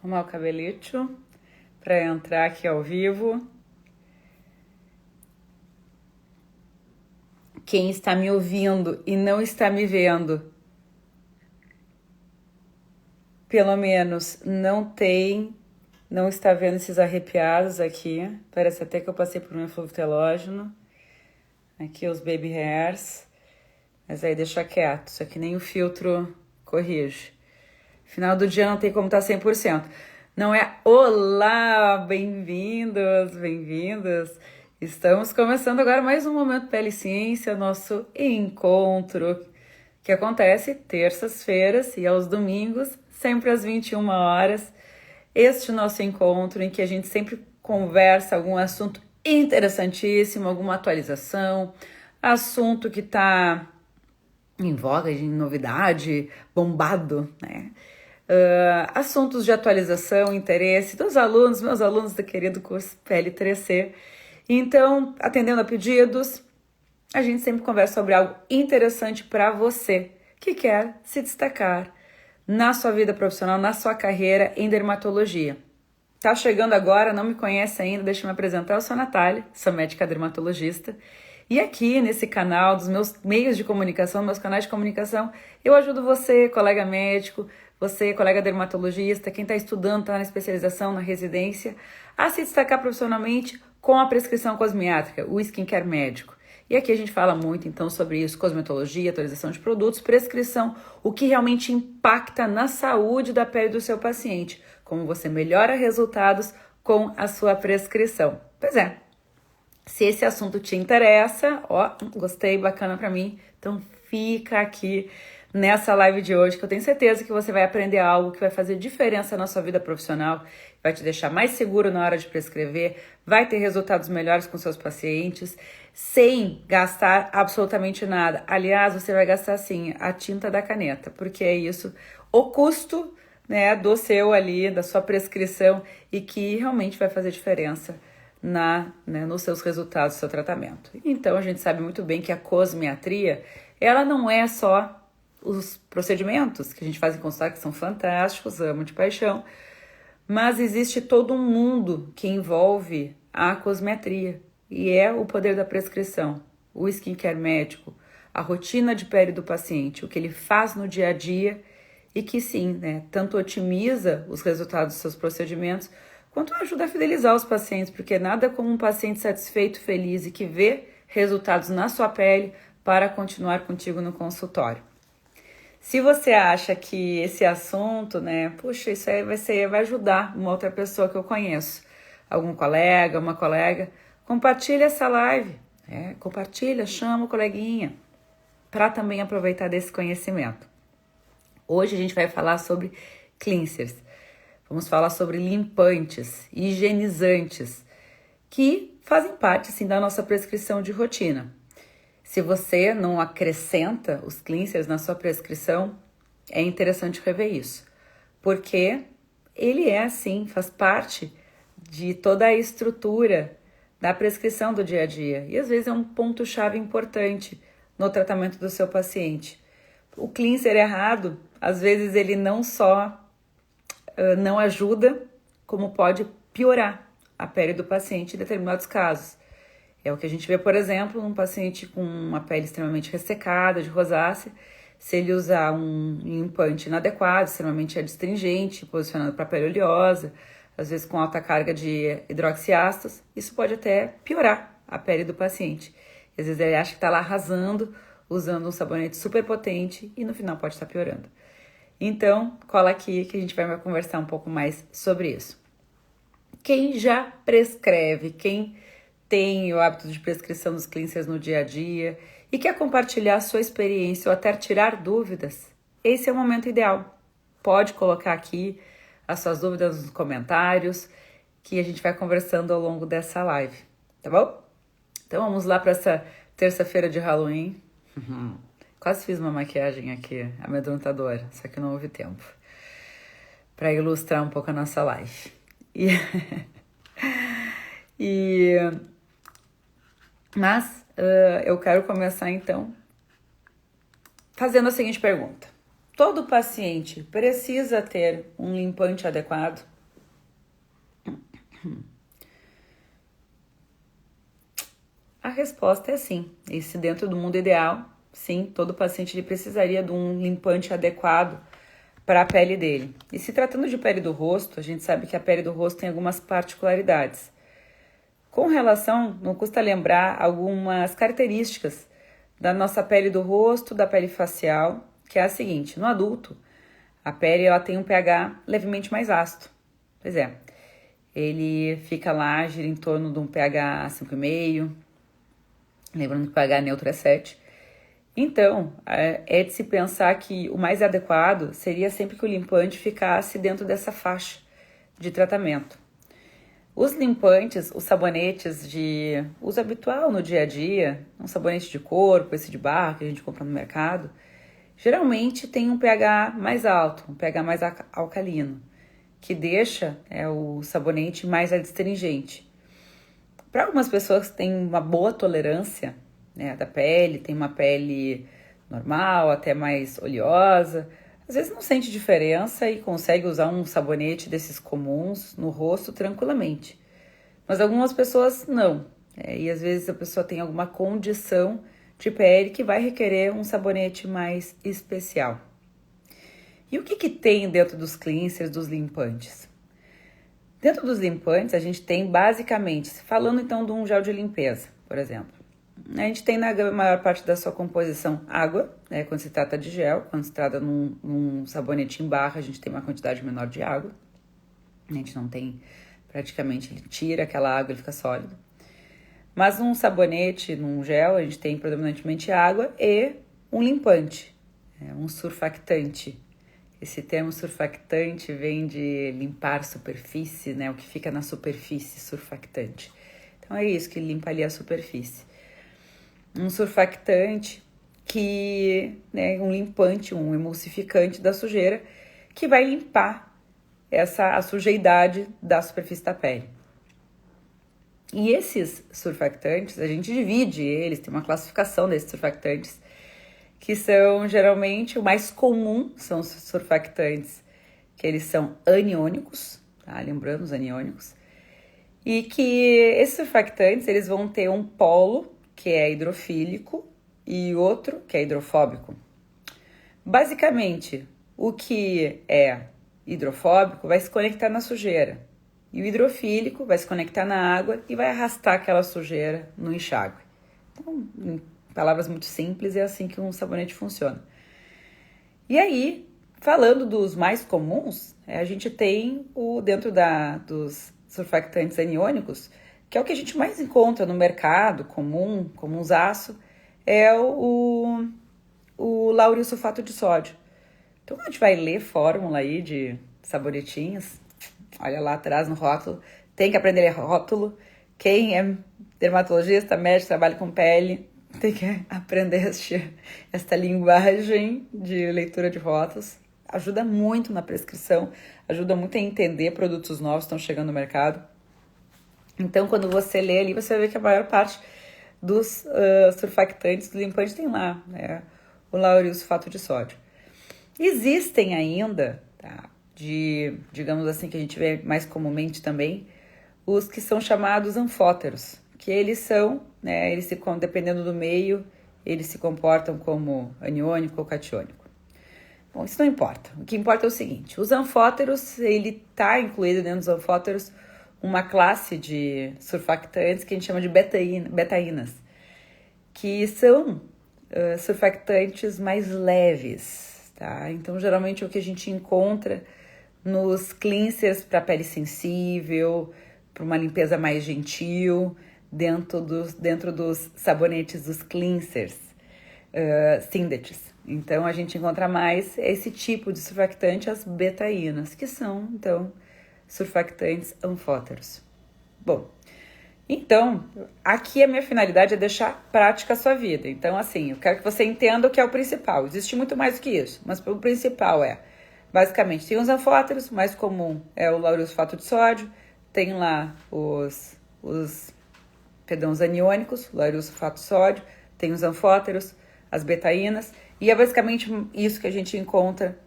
Arrumar o cabelito para entrar aqui ao vivo. Quem está me ouvindo e não está me vendo, pelo menos não está vendo esses arrepiados aqui. Parece até que eu passei por um eflúvio telógeno. Aqui os baby hairs. Mas aí deixa quieto, isso aqui nem o filtro corrige. Final do dia não tem como estar 100%. Não é olá, bem-vindos, bem-vindas. Estamos começando agora mais um Momento Pele e Ciência, nosso encontro, que acontece terças-feiras e aos domingos, sempre às 21 horas. Este nosso encontro em que a gente sempre conversa algum assunto interessantíssimo, alguma atualização, assunto que está em voga, de novidade, bombado, né? Assuntos de atualização, interesse dos alunos, meus alunos do querido curso Pele 3C. Então, atendendo a pedidos, a gente sempre conversa sobre algo interessante para você que quer se destacar na sua vida profissional, na sua carreira em dermatologia. Tá chegando agora, não me conhece ainda, deixa eu me apresentar. Eu sou a Natália, sou médica dermatologista. E aqui nesse canal, dos meus meios de comunicação, meus canais de comunicação, eu ajudo você, colega médico, você, colega dermatologista, quem está estudando, está na especialização, na residência, a se destacar profissionalmente com a prescrição cosmiátrica, o skincare médico. E aqui a gente fala muito, então, sobre isso, cosmetologia, atualização de produtos, prescrição, o que realmente impacta na saúde da pele do seu paciente, como você melhora resultados com a sua prescrição. Pois é, se esse assunto te interessa, gostei, bacana pra mim, então fica aqui nessa live de hoje, que eu tenho certeza que você vai aprender algo que vai fazer diferença na sua vida profissional, vai te deixar mais seguro na hora de prescrever, vai ter resultados melhores com seus pacientes, sem gastar absolutamente nada. Aliás, você vai gastar sim a tinta da caneta, porque é isso, o custo, né, do seu ali, da sua prescrição, e que realmente vai fazer diferença nos seus resultados do seu tratamento. Então a gente sabe muito bem que a cosmiatria, ela não é só os procedimentos que a gente faz em consultório, que são fantásticos, amo de paixão, mas existe todo um mundo que envolve a cosmiatria, e é o poder da prescrição, o skincare médico, a rotina de pele do paciente, o que ele faz no dia a dia, e que sim, né, tanto otimiza os resultados dos seus procedimentos, quanto ajuda a fidelizar os pacientes, porque nada como um paciente satisfeito, feliz e que vê resultados na sua pele para continuar contigo no consultório. Se você acha que esse assunto, né, puxa, isso aí vai ajudar uma outra pessoa que eu conheço, algum colega, uma colega, compartilha essa live, compartilha, chama o coleguinha, para também aproveitar desse conhecimento. Hoje a gente vai falar sobre cleansers. Vamos falar sobre limpantes, higienizantes, que fazem parte, sim, da nossa prescrição de rotina. Se você não acrescenta os cleansers na sua prescrição, é interessante rever isso, porque ele assim, faz parte de toda a estrutura da prescrição do dia a dia, e às vezes é um ponto-chave importante no tratamento do seu paciente. O cleanser errado, às vezes ele não só não ajuda, como pode piorar a pele do paciente em determinados casos. É o que a gente vê, por exemplo, num paciente com uma pele extremamente ressecada, de rosácea, se ele usar um limpante inadequado, extremamente adstringente, posicionado para a pele oleosa, às vezes com alta carga de hidroxiácidos, isso pode até piorar a pele do paciente. Às vezes ele acha que está lá arrasando, usando um sabonete super potente e no final pode estar piorando. Então, cola aqui que a gente vai conversar um pouco mais sobre isso. Quem já prescreve, quem tem o hábito de prescrição dos cleansers no dia a dia e quer compartilhar a sua experiência ou até tirar dúvidas, esse é o momento ideal. Pode colocar aqui as suas dúvidas nos comentários, que a gente vai conversando ao longo dessa live, tá bom? Então vamos lá para essa terça-feira de Halloween. Quase fiz uma maquiagem aqui, amedrontadora, só que não houve tempo, para ilustrar um pouco a nossa live. Mas eu quero começar então fazendo a seguinte pergunta: todo paciente precisa ter um limpante adequado? A resposta é sim. Esse dentro do mundo ideal, sim, todo paciente ele precisaria de um limpante adequado para a pele dele. E se tratando de pele do rosto, a gente sabe que a pele do rosto tem algumas particularidades. Com relação, não custa lembrar algumas características da nossa pele do rosto, da pele facial, que é a seguinte: no adulto, a pele ela tem um pH levemente mais ácido. Pois é, ele fica lá, gira em torno de um pH 5,5, lembrando que o pH neutro é 7. Então, é de se pensar que o mais adequado seria sempre que o limpante ficasse dentro dessa faixa de tratamento. Os limpantes, os sabonetes de uso habitual no dia a dia, um sabonete de corpo, esse de barra que a gente compra no mercado, geralmente tem um pH mais alto, um pH mais alcalino, que deixa o sabonete mais adstringente. Para algumas pessoas que têm uma boa tolerância, né, da pele, tem uma pele normal, até mais oleosa, às vezes não sente diferença e consegue usar um sabonete desses comuns no rosto tranquilamente. Mas algumas pessoas não. E às vezes a pessoa tem alguma condição de pele que vai requerer um sabonete mais especial. E o que tem dentro dos cleansers, dos limpantes? Dentro dos limpantes a gente tem basicamente, falando então de um gel de limpeza, por exemplo, a gente tem na maior parte da sua composição água, né, quando se trata de gel. Quando se trata num sabonete em barra, a gente tem uma quantidade menor de água. A gente não tem, praticamente, ele tira aquela água, ele fica sólido. Mas num sabonete, num gel, a gente tem predominantemente água e um limpante, um surfactante. Esse termo surfactante vem de limpar superfície, né, o que fica na superfície, surfactante. Então é isso que limpa ali a superfície. Um surfactante um limpante, um emulsificante da sujeira que vai limpar a sujidade da superfície da pele. E esses surfactantes, a gente divide eles, tem uma classificação desses surfactantes, que são geralmente o mais comum, são os surfactantes que eles são aniônicos, tá? Lembrando os aniônicos, e que esses surfactantes eles vão ter um polo que é hidrofílico, e outro que é hidrofóbico. Basicamente, o que é hidrofóbico vai se conectar na sujeira, e o hidrofílico vai se conectar na água e vai arrastar aquela sujeira no enxágue. Então, em palavras muito simples, é assim que um sabonete funciona. E aí, falando dos mais comuns, a gente tem dentro dos surfactantes aniônicos, que é o que a gente mais encontra no mercado, comunzaço, é o lauryl sulfato de sódio. Então, quando a gente vai ler fórmula aí de sabonetinhos, olha lá atrás no rótulo, tem que aprender a ler rótulo. Quem é dermatologista, médico, trabalha com pele, tem que aprender esta linguagem de leitura de rótulos. Ajuda muito na prescrição, ajuda muito a entender produtos novos que estão chegando no mercado. Então, quando você lê ali, você vai ver que a maior parte dos surfactantes do limpante tem lá, né, o lauryl sulfato de sódio. Existem ainda, tá, digamos assim, que a gente vê mais comumente também, os que são chamados anfóteros, que eles são, né, dependendo do meio, eles se comportam como aniônico ou catiônico. Bom, isso não importa. O que importa é o seguinte: os anfóteros, ele está incluído dentro dos anfóteros uma classe de surfactantes que a gente chama de betaínas, que são surfactantes mais leves, tá? Então, geralmente, o que a gente encontra nos cleansers para pele sensível, para uma limpeza mais gentil, dentro dos sabonetes dos cleansers, synthetics. Então, a gente encontra mais esse tipo de surfactante, as betaínas, que são, então, surfactantes anfóteros. Bom, então, aqui a minha finalidade é deixar prática a sua vida. Então, assim, eu quero que você entenda o que é o principal. Existe muito mais do que isso, mas o principal basicamente, tem os anfóteros, mais comum é o lauryl sulfato de sódio, tem lá os aniônicos, o lauryl sulfato de sódio, tem os anfóteros, as betaínas, E é basicamente isso que a gente encontra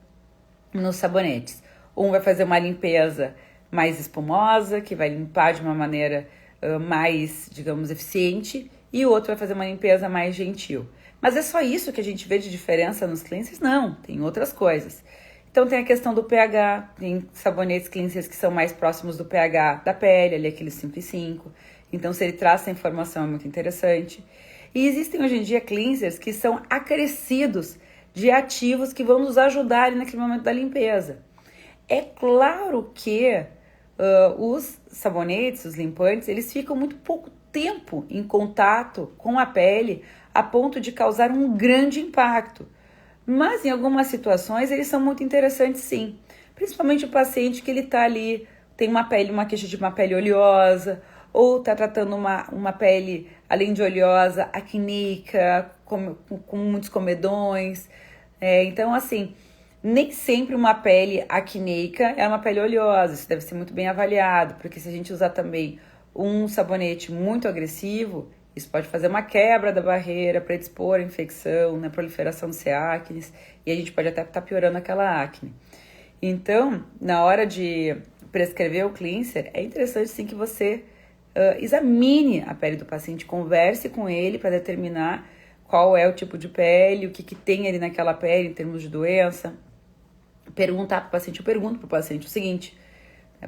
nos sabonetes. Um vai fazer uma limpeza mais espumosa, que vai limpar de uma maneira mais, digamos, eficiente, e o outro vai fazer uma limpeza mais gentil. Mas é só isso que a gente vê de diferença nos cleansers? Não, tem outras coisas. Então tem a questão do pH, tem sabonetes cleansers que são mais próximos do pH da pele, ali aquele 5,5. Então se ele traz essa informação é muito interessante. E existem hoje em dia cleansers que são acrescidos de ativos que vão nos ajudar ali naquele momento da limpeza. É claro que os sabonetes, os limpantes, eles ficam muito pouco tempo em contato com a pele a ponto de causar um grande impacto. Mas em algumas situações eles são muito interessantes sim. Principalmente o paciente que ele está ali, tem uma queixa de uma pele oleosa, ou está tratando uma pele, além de oleosa, acníica, com muitos comedões. Então, assim, nem sempre uma pele acneica é uma pele oleosa. Isso deve ser muito bem avaliado, porque se a gente usar também um sabonete muito agressivo, isso pode fazer uma quebra da barreira, predispor a infecção, né, proliferação de acnes, e a gente pode até estar piorando aquela acne. Então, na hora de prescrever o cleanser, é interessante sim que você examine a pele do paciente, converse com ele para determinar qual é o tipo de pele, o que tem ali naquela pele em termos de doença. Perguntar para o paciente, eu pergunto para o paciente o seguinte,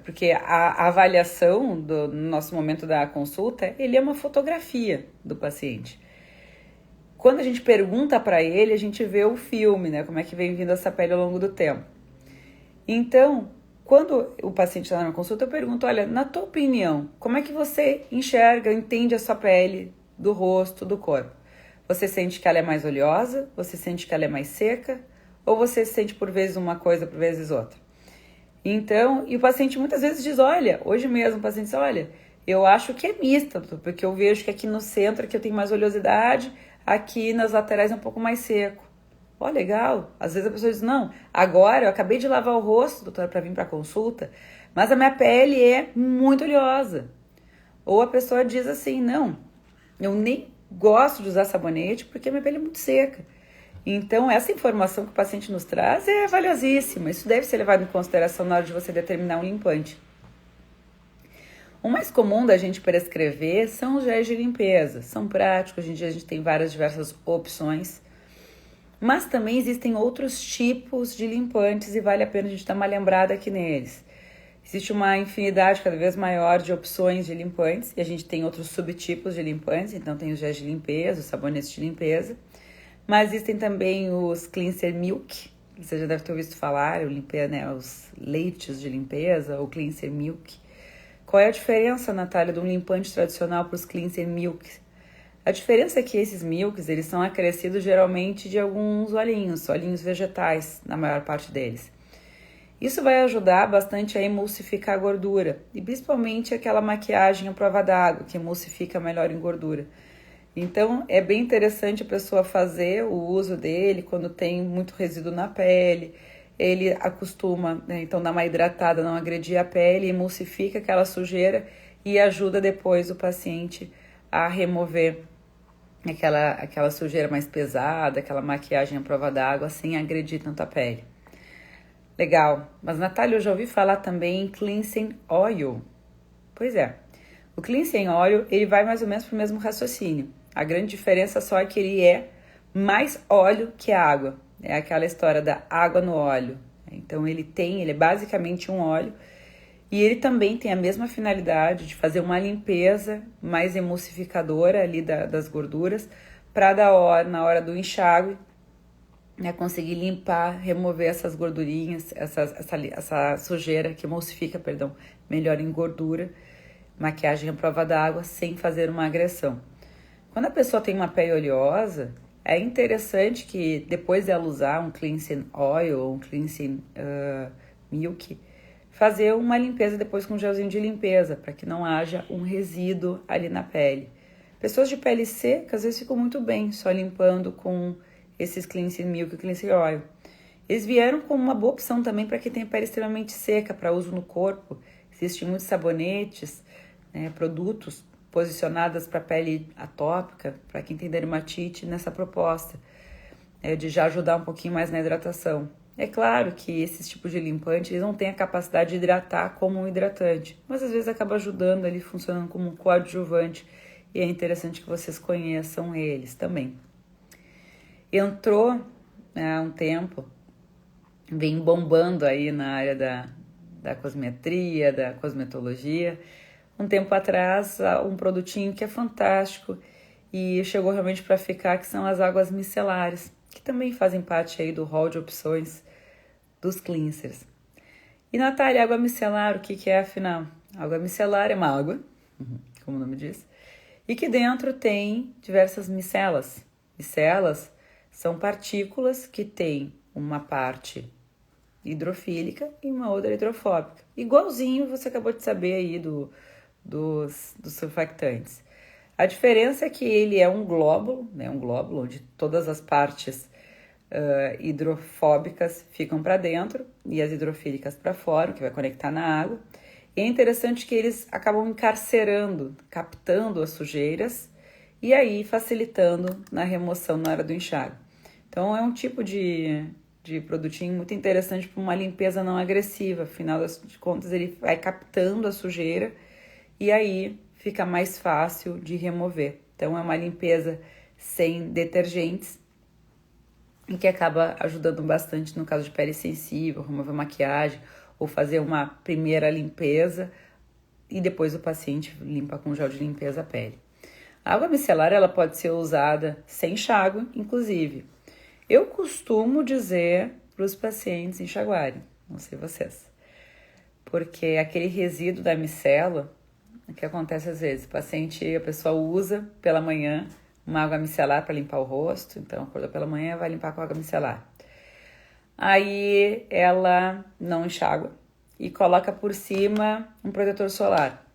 porque a avaliação no nosso momento da consulta, ele é uma fotografia do paciente. Quando a gente pergunta para ele, a gente vê o filme, né? Como é que vem vindo essa pele ao longo do tempo. Então, quando o paciente está na minha consulta, eu pergunto, olha, na tua opinião, como é que você enxerga, entende a sua pele, do rosto, do corpo? Você sente que ela é mais oleosa? Você sente que ela é mais seca? Ou você sente por vezes uma coisa, por vezes outra? Então, e o paciente muitas vezes diz, olha, hoje mesmo o paciente diz, olha, eu acho que é mista, porque eu vejo que aqui no centro que eu tenho mais oleosidade, aqui nas laterais é um pouco mais seco. Ó, legal. Às vezes a pessoa diz, não, agora eu acabei de lavar o rosto, doutora, para vir para consulta, mas a minha pele é muito oleosa. Ou a pessoa diz assim, não, eu nem gosto de usar sabonete porque a minha pele é muito seca. Então, essa informação que o paciente nos traz é valiosíssima. Isso deve ser levado em consideração na hora de você determinar um limpante. O mais comum da gente prescrever são os géis de limpeza. São práticos, hoje em dia a gente tem diversas opções. Mas também existem outros tipos de limpantes e vale a pena a gente dar uma lembrada aqui neles. Existe uma infinidade cada vez maior de opções de limpantes e a gente tem outros subtipos de limpantes. Então, tem os géis de limpeza, os sabonetes de limpeza. Mas existem também os cleanser milk, você já deve ter ouvido falar, os leites de limpeza, ou cleanser milk. Qual é a diferença, Natália, de um limpante tradicional para os cleanser milk? A diferença é que esses milks, eles são acrescidos geralmente de alguns olhinhos vegetais, na maior parte deles. Isso vai ajudar bastante a emulsificar a gordura, e principalmente aquela maquiagem à prova d'água, que emulsifica melhor em gordura. Então, é bem interessante a pessoa fazer o uso dele quando tem muito resíduo na pele. Ele acostuma, né, então, dar uma hidratada, não agredir a pele, emulsifica aquela sujeira e ajuda depois o paciente a remover aquela sujeira mais pesada, aquela maquiagem à prova d'água, sem agredir tanto a pele. Legal. Mas, Natália, eu já ouvi falar também em Cleansing Oil. Pois é. O Cleansing Oil, ele vai mais ou menos para o mesmo raciocínio. A grande diferença só é que ele é mais óleo que água. É aquela história da água no óleo. Então ele é basicamente um óleo e ele também tem a mesma finalidade de fazer uma limpeza mais emulsificadora ali das gorduras para na hora do enxágue, né, conseguir limpar, remover essas gordurinhas, essa sujeira que emulsifica, melhor em gordura, maquiagem à prova d'água sem fazer uma agressão. Quando a pessoa tem uma pele oleosa, é interessante que depois dela usar um cleansing oil ou um cleansing milk, fazer uma limpeza depois com um gelzinho de limpeza, para que não haja um resíduo ali na pele. Pessoas de pele seca, às vezes ficam muito bem só limpando com esses cleansing milk e cleansing oil. Eles vieram como uma boa opção também para quem tem a pele extremamente seca, para uso no corpo. Existem muitos sabonetes, né, produtos posicionadas para pele atópica, para quem tem dermatite, nessa proposta. de já ajudar um pouquinho mais na hidratação. É claro que esses tipos de limpante, eles não têm a capacidade de hidratar como um hidratante, mas às vezes acaba ajudando ali, funcionando como um coadjuvante, e é interessante que vocês conheçam eles também. Entrou há um tempo, vem bombando aí na área da cosmetria, da cosmetologia. Um tempo atrás, um produtinho que é fantástico e chegou realmente para ficar, que são as águas micelares, que também fazem parte aí do hall de opções dos cleansers. E Natália, água micelar, o que é afinal? Água micelar é uma água, como o nome diz, e que dentro tem diversas micelas. Micelas são partículas que têm uma parte hidrofílica e uma outra hidrofóbica. Igualzinho você acabou de saber aí dos surfactantes. A diferença é que ele é um glóbulo, né? Um glóbulo onde todas as partes hidrofóbicas ficam para dentro e as hidrofílicas para fora, que vai conectar na água. E é interessante que eles acabam encarcerando, captando as sujeiras e aí facilitando na remoção na hora do enxágue. Então é um tipo de produtinho muito interessante para uma limpeza não agressiva. Afinal de contas, ele vai captando a sujeira e aí fica mais fácil de remover. Então é uma limpeza sem detergentes e que acaba ajudando bastante no caso de pele sensível, remover maquiagem ou fazer uma primeira limpeza e depois o paciente limpa com gel de limpeza a pele. A água micelar ela pode ser usada sem enxágue, inclusive. Eu costumo dizer para os pacientes enxaguarem, não sei vocês, porque aquele resíduo da micela, o que acontece às vezes, a pessoa usa pela manhã uma água micelar para limpar o rosto, então acordou pela manhã vai limpar com água micelar. Aí ela não enxágua e coloca por cima um protetor solar,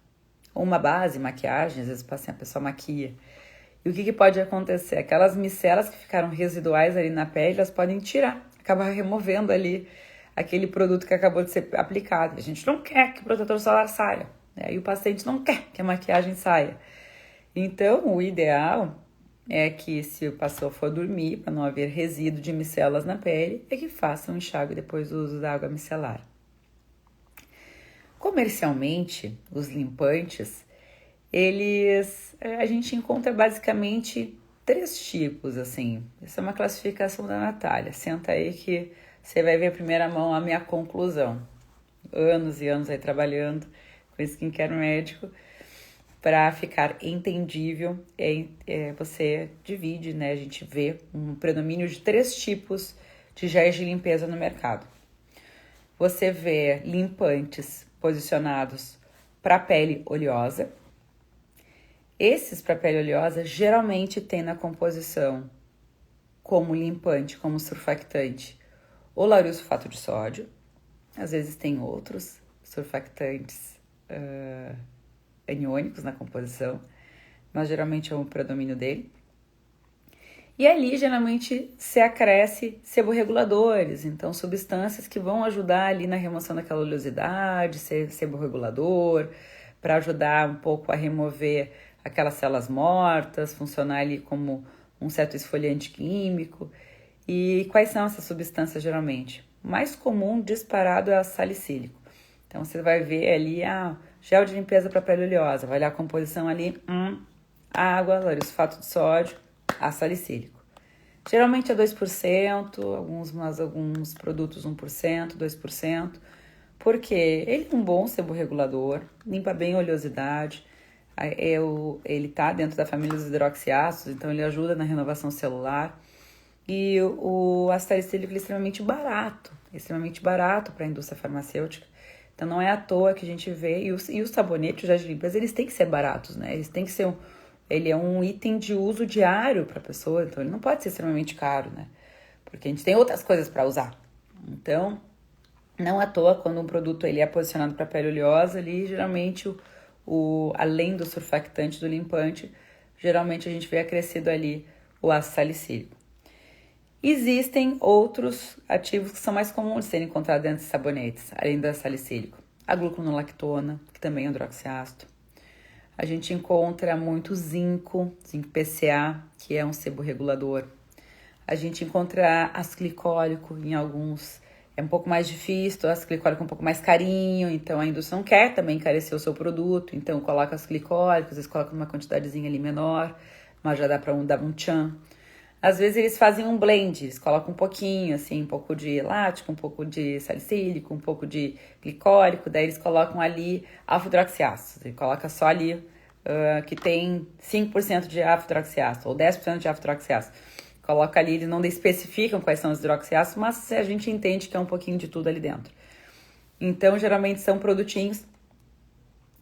ou uma base, maquiagem, às vezes a pessoa maquia. E o que pode acontecer? Aquelas micelas que ficaram residuais ali na pele, elas podem tirar, acabar removendo ali aquele produto que acabou de ser aplicado. A gente não quer que o protetor solar saia, né? E o paciente não quer que a maquiagem saia. Então, o ideal é que se o paciente for dormir, para não haver resíduo de micelas na pele, é que faça um enxágue depois do uso da água micelar. Comercialmente, os limpantes, a gente encontra basicamente 3 tipos, assim. Essa é uma classificação da Natália. Senta aí que você vai ver a primeira mão a minha conclusão. Anos e anos aí trabalhando com skincare médico. Para ficar entendível, você divide, né? A gente vê um predomínio de 3 tipos de géis de limpeza no mercado. Você vê limpantes posicionados para pele oleosa. Esses para pele oleosa geralmente tem na composição como limpante, como surfactante, o laurilsulfato de sódio. Às vezes tem outros surfactantes aniônicos na composição, mas geralmente é o predomínio dele. E ali geralmente se acresce seborreguladores, então substâncias que vão ajudar ali na remoção daquela oleosidade, seborregulador, para ajudar um pouco a remover aquelas células mortas, funcionar ali como um certo esfoliante químico. E quais são essas substâncias geralmente? O mais comum disparado é a salicílico. Então você vai ver ali gel de limpeza para pele oleosa, vai olhar a composição ali, água, laurilsulfato de sódio, ácido salicílico. Geralmente é 2%, alguns produtos 1%, 2%, porque ele é um bom seborregulador, limpa bem a oleosidade, ele está dentro da família dos hidroxiácidos, então ele ajuda na renovação celular. E o ácido salicílico é extremamente barato para a indústria farmacêutica. Então não é à toa que a gente vê, e os sabonetes, os géis de limpeza, eles têm que ser baratos, né? Eles têm que ser ele é um item de uso diário para a pessoa, então ele não pode ser extremamente caro, né? Porque a gente tem outras coisas para usar. Então, não à toa, quando um produto ele é posicionado para pele oleosa, ali geralmente além do surfactante, do limpante, geralmente a gente vê acrescido ali o ácido salicílico. Existem outros ativos que são mais comuns de serem encontrados dentro de sabonetes, além do salicílico. A gluconolactona, que também é um hidroxiácido. A gente encontra muito zinco PCA, que é um seborregulador. A gente encontra ácido glicólico em alguns, é um pouco mais difícil, o ácido glicólico é um pouco mais carinho, então a indústria não quer também encarecer o seu produto, então coloca ácido glicólico, às vezes coloca uma quantidadezinha ali menor, mas já dá para dar um tchan. Às vezes eles fazem um blend, eles colocam um pouquinho, assim, um pouco de lático, um pouco de salicílico, um pouco de glicólico, daí eles colocam ali alfa-hidroxiácido, ele coloca só ali que tem 5% de alfa-hidroxiácido ou 10% de alfa-hidroxiácido. Coloca ali, eles não especificam quais são os hidroxiácidos, mas a gente entende que é um pouquinho de tudo ali dentro. Então, geralmente são produtinhos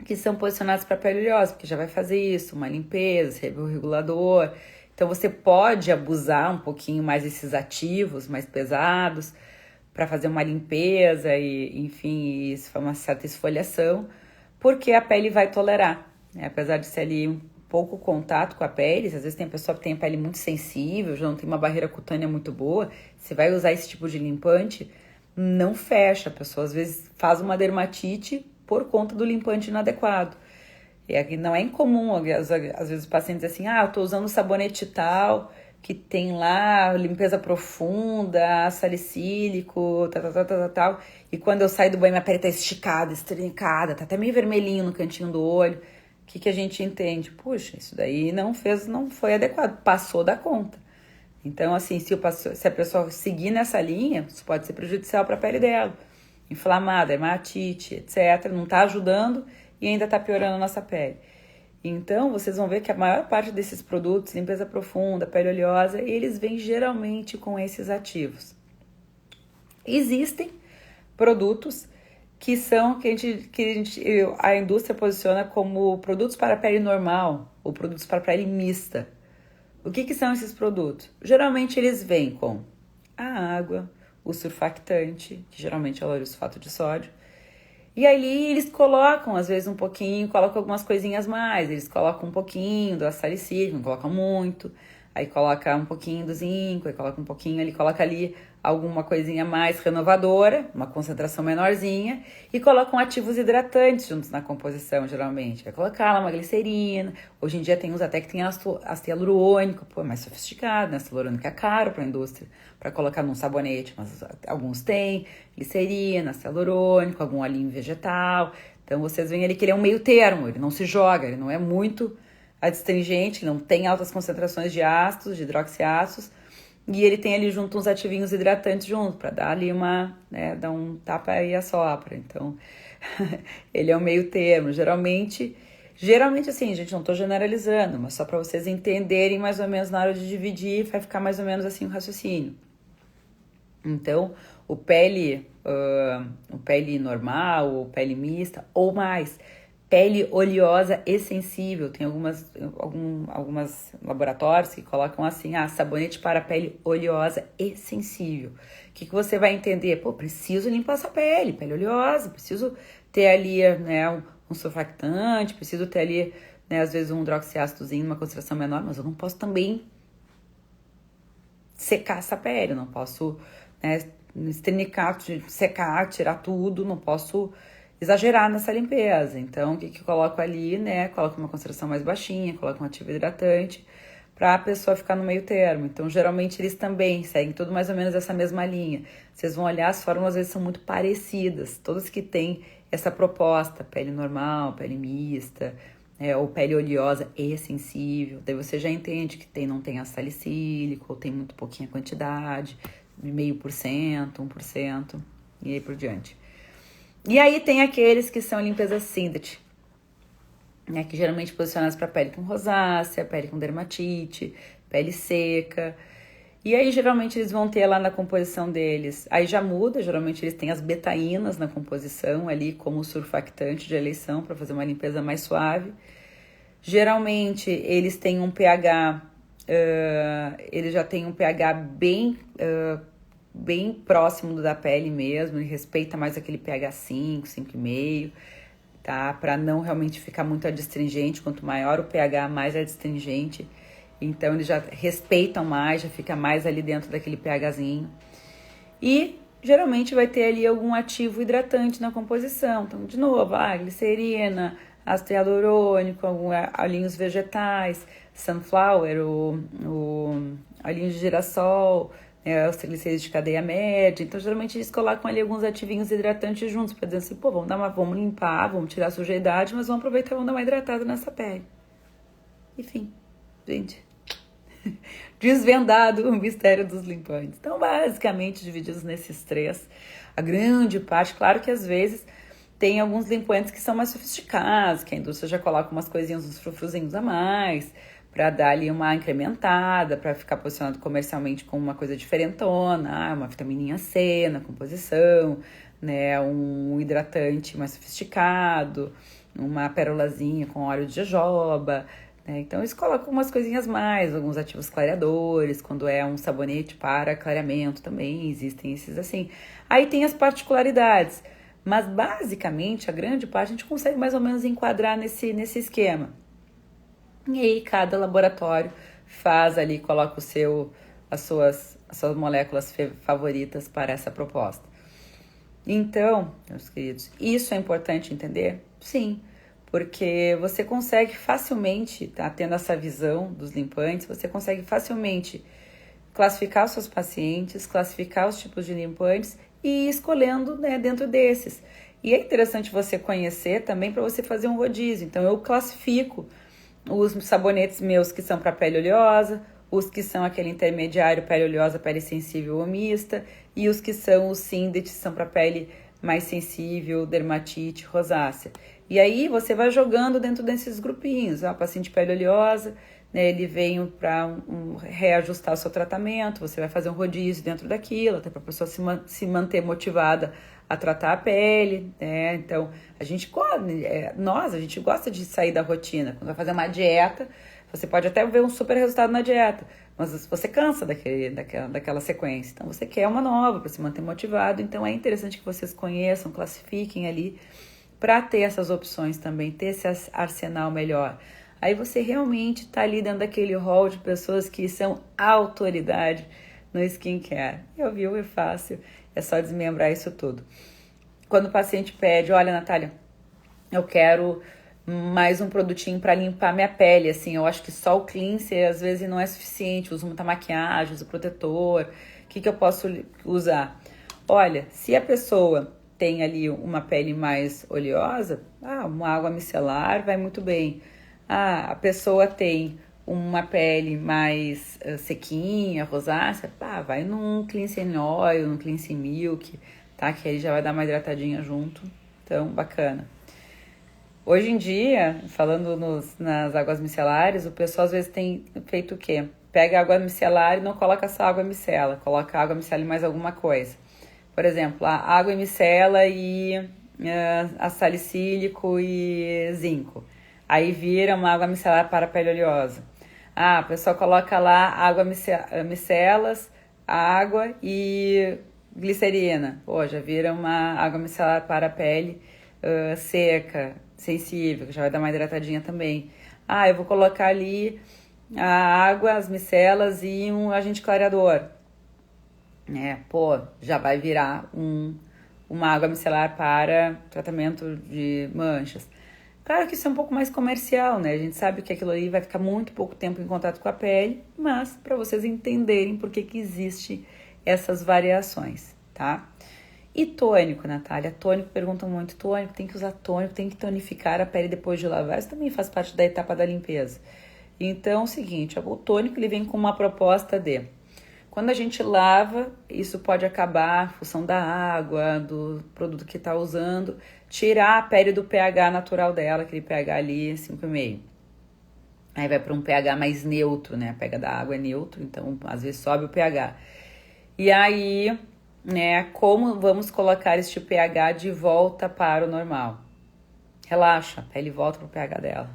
que são posicionados para pele oleosa, porque já vai fazer isso, uma limpeza, regulador. Então, você pode abusar um pouquinho mais desses ativos mais pesados para fazer uma limpeza e, enfim, isso, uma certa esfoliação, porque a pele vai tolerar, né? Apesar de ser ali um pouco contato com a pele, às vezes tem a pessoa que tem a pele muito sensível, já não tem uma barreira cutânea muito boa, você vai usar esse tipo de limpante, não fecha, a pessoa às vezes faz uma dermatite por conta do limpante inadequado. E aqui não é incomum, às vezes os pacientes dizem assim, eu tô usando sabonete tal, que tem lá limpeza profunda, salicílico, tal, e quando eu saio do banho minha pele tá esticada, estrincada, tá até meio vermelhinho no cantinho do olho. O que a gente entende? Puxa, isso daí não foi adequado, passou da conta. Então, assim, se a pessoa seguir nessa linha, isso pode ser prejudicial para a pele dela. Inflamada, hematite, etc. Não está ajudando e ainda está piorando a nossa pele. Então, vocês vão ver que a maior parte desses produtos, limpeza profunda, pele oleosa, eles vêm geralmente com esses ativos. Existem produtos que a indústria posiciona como produtos para pele normal ou produtos para pele mista. O que são esses produtos? Geralmente eles vêm com a água, o surfactante, que geralmente é o sulfato de sódio, e aí eles colocam, às vezes, um pouquinho, colocam algumas coisinhas mais, eles colocam um pouquinho do ácido salicílico, não colocam muito, aí coloca um pouquinho do zinco, aí coloca um pouquinho, ele coloca ali alguma coisinha mais renovadora, uma concentração menorzinha, e colocam ativos hidratantes juntos na composição, geralmente. Vai colocar lá uma glicerina, hoje em dia tem uns até que tem ácido hialurônico, é mais sofisticado, né? Ácido hialurônico é caro para a indústria, para colocar num sabonete, mas alguns têm glicerina, ácido hialurônico, algum olhinho vegetal. Então vocês veem ali que ele é um meio termo, ele não se joga, ele não é muito adstringente, não tem altas concentrações de ácidos, de hidroxiácidos, e ele tem ali junto uns ativinhos hidratantes junto, para dar ali dar um tapa e assopra. Então, ele é um meio termo. Geralmente assim, gente, não tô generalizando, mas só para vocês entenderem mais ou menos na hora de dividir, vai ficar mais ou menos assim o raciocínio. Então, o pele normal, ou pele mista, ou mais, pele oleosa e sensível. Tem algumas laboratórios que colocam assim, sabonete para pele oleosa e sensível. O que você vai entender? Preciso limpar essa pele oleosa, preciso ter ali, né, um surfactante, preciso ter ali, né, às vezes um hidroxiácidozinho, uma concentração menor, mas eu não posso também secar essa pele, não posso, né, esternicar, secar, tirar tudo, não posso exagerar nessa limpeza. Então, o que eu coloco ali, né? Coloco uma concentração mais baixinha, coloco um ativo hidratante, para a pessoa ficar no meio termo. Então, geralmente, eles também seguem tudo mais ou menos essa mesma linha. Vocês vão olhar, as fórmulas às vezes são muito parecidas. Todas que têm essa proposta, pele normal, pele mista, ou pele oleosa e sensível. Daí você já entende que não tem ácido salicílico, ou tem muito pouquinha quantidade, 0,5%, 1%, e aí por diante. E aí tem aqueles que são limpeza synthetic, né, que geralmente posicionados para pele com rosácea, pele com dermatite, pele seca. E aí geralmente eles vão ter lá na composição deles, aí já muda, geralmente eles têm as betaínas na composição ali como surfactante de eleição para fazer uma limpeza mais suave. Geralmente eles têm um pH, eles já têm um pH bem próximo do da pele mesmo, ele respeita mais aquele pH 5, 5,5, tá? Para não realmente ficar muito adstringente, quanto maior o pH, mais adstringente. Então eles já respeitam mais, já fica mais ali dentro daquele pHzinho. E geralmente vai ter ali algum ativo hidratante na composição. Então, de novo, glicerina, ácido hialurônico, alguns olhinhos vegetais, sunflower, olhinho de girassol, né, os triglicerídeos de cadeia média. Então, geralmente, eles colocam ali alguns ativinhos hidratantes juntos, para dizer assim, pô, vamos limpar, vamos tirar a sujidade, mas vamos aproveitar e vamos dar uma hidratada nessa pele. Enfim, gente, desvendado o mistério dos limpantes. Então, basicamente, divididos nesses três. A grande parte, claro que às vezes tem alguns limpantes que são mais sofisticados, que a indústria já coloca umas coisinhas, uns frufruzinhos a mais, para dar ali uma incrementada, para ficar posicionado comercialmente como uma coisa diferentona, uma vitamininha C na composição, né, um hidratante mais sofisticado, uma pérolazinha com óleo de jojoba, né? Então eles colocam umas coisinhas mais, alguns ativos clareadores, quando é um sabonete para clareamento também, existem esses assim. Aí tem as particularidades, mas basicamente a grande parte a gente consegue mais ou menos enquadrar nesse esquema. E aí cada laboratório faz ali, coloca as suas moléculas favoritas para essa proposta. Então, meus queridos, isso é importante entender? Sim, porque você consegue facilmente, tá tendo essa visão dos limpantes, você consegue facilmente classificar os seus pacientes, classificar os tipos de limpantes e ir escolhendo, né, dentro desses. E é interessante você conhecer também para você fazer um rodízio. Então, eu classifico os sabonetes meus que são para pele oleosa, os que são aquele intermediário pele oleosa, pele sensível ou mista, e os que são os Síndetes, são para pele mais sensível, dermatite, rosácea. E aí você vai jogando dentro desses grupinhos. O paciente pele oleosa, né, ele vem para reajustar o seu tratamento, você vai fazer um rodízio dentro daquilo, até para a pessoa se manter motivada a tratar a pele, né? Então, a gente gosta de sair da rotina. Quando vai fazer uma dieta, você pode até ver um super resultado na dieta, mas você cansa daquela sequência. Então, você quer uma nova para se manter motivado. Então, é interessante que vocês conheçam, classifiquem ali, para ter essas opções também, ter esse arsenal melhor. Aí você realmente está ali dentro daquele hall de pessoas que são autoridade no skincare. É fácil, é só desmembrar isso tudo. Quando o paciente pede, olha, Natália, eu quero mais um produtinho para limpar minha pele, assim, eu acho que só o cleanser às vezes não é suficiente, uso muita maquiagem, uso protetor, o que eu posso usar? Olha, se a pessoa tem ali uma pele mais oleosa, uma água micelar vai muito bem. A pessoa tem uma pele mais sequinha, rosácea, vai num cleansing oil, num cleansing milk, tá? Que aí já vai dar uma hidratadinha junto. Então, bacana. Hoje em dia, falando nas águas micelares, o pessoal às vezes tem feito o quê? Pega a água micelar e não coloca só água micela, coloca água micelar e mais alguma coisa. Por exemplo, a água micela e a salicílico e zinco. Aí vira uma água micelar para pele oleosa. A pessoa coloca lá água micelas, água e glicerina. Já vira uma água micelar para pele seca, sensível, que já vai dar uma hidratadinha também. Eu vou colocar ali a água, as micelas e um agente clareador. Já vai virar uma água micelar para tratamento de manchas. Claro que isso é um pouco mais comercial, né? A gente sabe que aquilo ali vai ficar muito pouco tempo em contato com a pele, mas para vocês entenderem por que existe essas variações, tá? E tônico, Natália? Tônico, perguntam muito, tônico, tem que usar tônico, tem que tonificar a pele depois de lavar. Isso também faz parte da etapa da limpeza. Então, é o seguinte, o tônico ele vem com uma proposta de... Quando a gente lava, isso pode acabar a função da água, do produto que está usando, tirar a pele do pH natural dela, aquele pH ali 5,5. Aí vai para um pH mais neutro, né? A pH da água é neutro, então às vezes sobe o pH. E aí, né, como vamos colocar este pH de volta para o normal? Relaxa, a pele volta para o pH dela.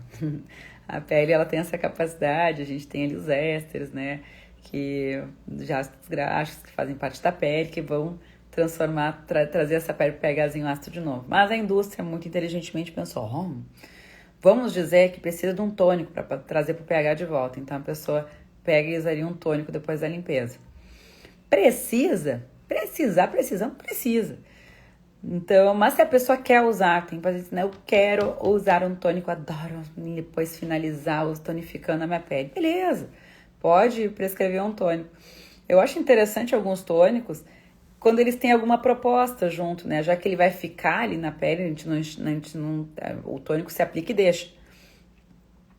A pele, ela tem essa capacidade, a gente tem ali os ésteres, né? Que já ácidos graxos que fazem parte da pele, que vão transformar, trazer essa pele pHzinho ácido de novo. Mas a indústria muito inteligentemente pensou, vamos dizer que precisa de um tônico para trazer para o pH de volta. Então a pessoa pega e usaria um tônico depois da limpeza. Precisa. Então, mas se a pessoa quer usar, tem pacientes, né? Eu quero usar um tônico, adoro depois finalizar tonificando a minha pele. Beleza. pode prescrever um tônico. Eu acho interessante alguns tônicos quando eles têm alguma proposta junto, né? Já que ele vai ficar ali na pele, o tônico se aplica e deixa.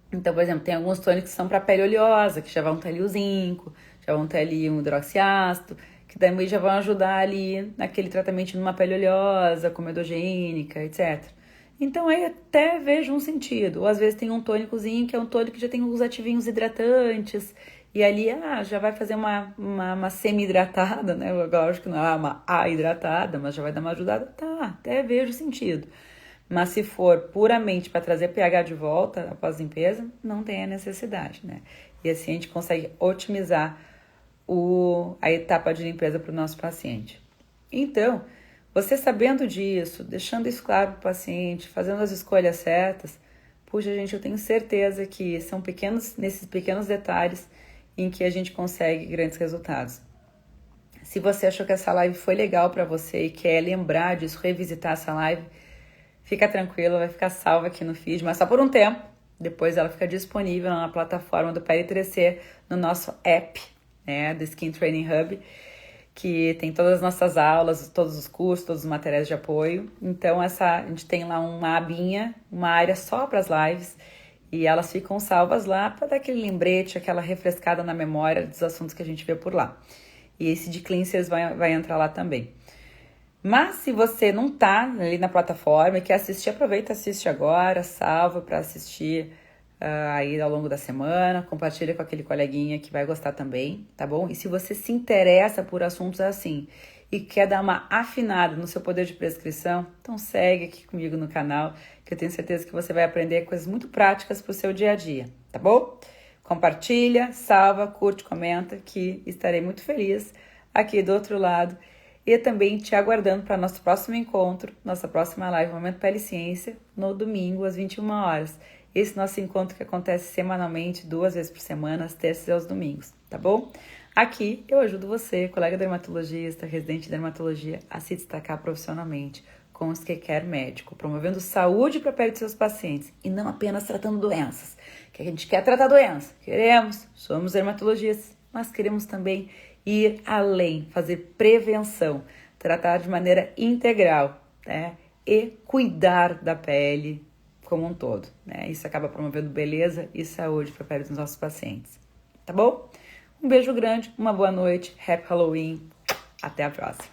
Então, por exemplo, tem alguns tônicos que são para pele oleosa, que já vão ter ali o zinco, já vão ter ali um hidroxiácido, que também já vão ajudar ali naquele tratamento numa pele oleosa, comedogênica, etc. Então, aí até vejo um sentido. Ou às vezes tem um tônicozinho que é um tônico que já tem os ativinhos hidratantes, e ali já vai fazer uma semi-hidratada, né? Lógico que não é uma A hidratada, mas já vai dar uma ajudada. Tá, até vejo sentido. Mas se for puramente para trazer pH de volta após limpeza, não tem a necessidade, né? E assim a gente consegue otimizar a etapa de limpeza para o nosso paciente. Então, você sabendo disso, deixando isso claro para o paciente, fazendo as escolhas certas, puxa, gente, eu tenho certeza que são nesses pequenos detalhes em que a gente consegue grandes resultados. Se você achou que essa live foi legal para você e quer lembrar disso, revisitar essa live, fica tranquilo, vai ficar salva aqui no feed, mas só por um tempo. Depois ela fica disponível na plataforma do Pele 3C, no nosso app, né, do Skin Training Hub, que tem todas as nossas aulas, todos os cursos, todos os materiais de apoio. Então a gente tem lá uma abinha, uma área só para as lives, e elas ficam salvas lá para dar aquele lembrete, aquela refrescada na memória dos assuntos que a gente vê por lá. E esse de cleansers vai entrar lá também. Mas se você não tá ali na plataforma e quer assistir, aproveita e assiste agora, salva para assistir aí ao longo da semana, compartilha com aquele coleguinha que vai gostar também, tá bom? E se você se interessa por assuntos assim e quer dar uma afinada no seu poder de prescrição, então segue aqui comigo no canal, que eu tenho certeza que você vai aprender coisas muito práticas para o seu dia a dia, tá bom? Compartilha, salva, curte, comenta, que estarei muito feliz aqui do outro lado e também te aguardando para nosso próximo encontro, nossa próxima live Momento Pele Ciência, no domingo às 21 horas. Esse nosso encontro que acontece semanalmente, 2 vezes por semana, às terças e aos domingos, tá bom? Aqui eu ajudo você, colega dermatologista, residente de dermatologia, a se destacar profissionalmente com o skincare médico, promovendo saúde para a pele de seus pacientes e não apenas tratando doenças. Que a gente quer tratar doença, somos dermatologistas, mas queremos também ir além, fazer prevenção, tratar de maneira integral, né? E cuidar da pele como um todo, né? Isso acaba promovendo beleza e saúde para a pele dos nossos pacientes, tá bom? Um beijo grande, uma boa noite, Happy Halloween, até a próxima.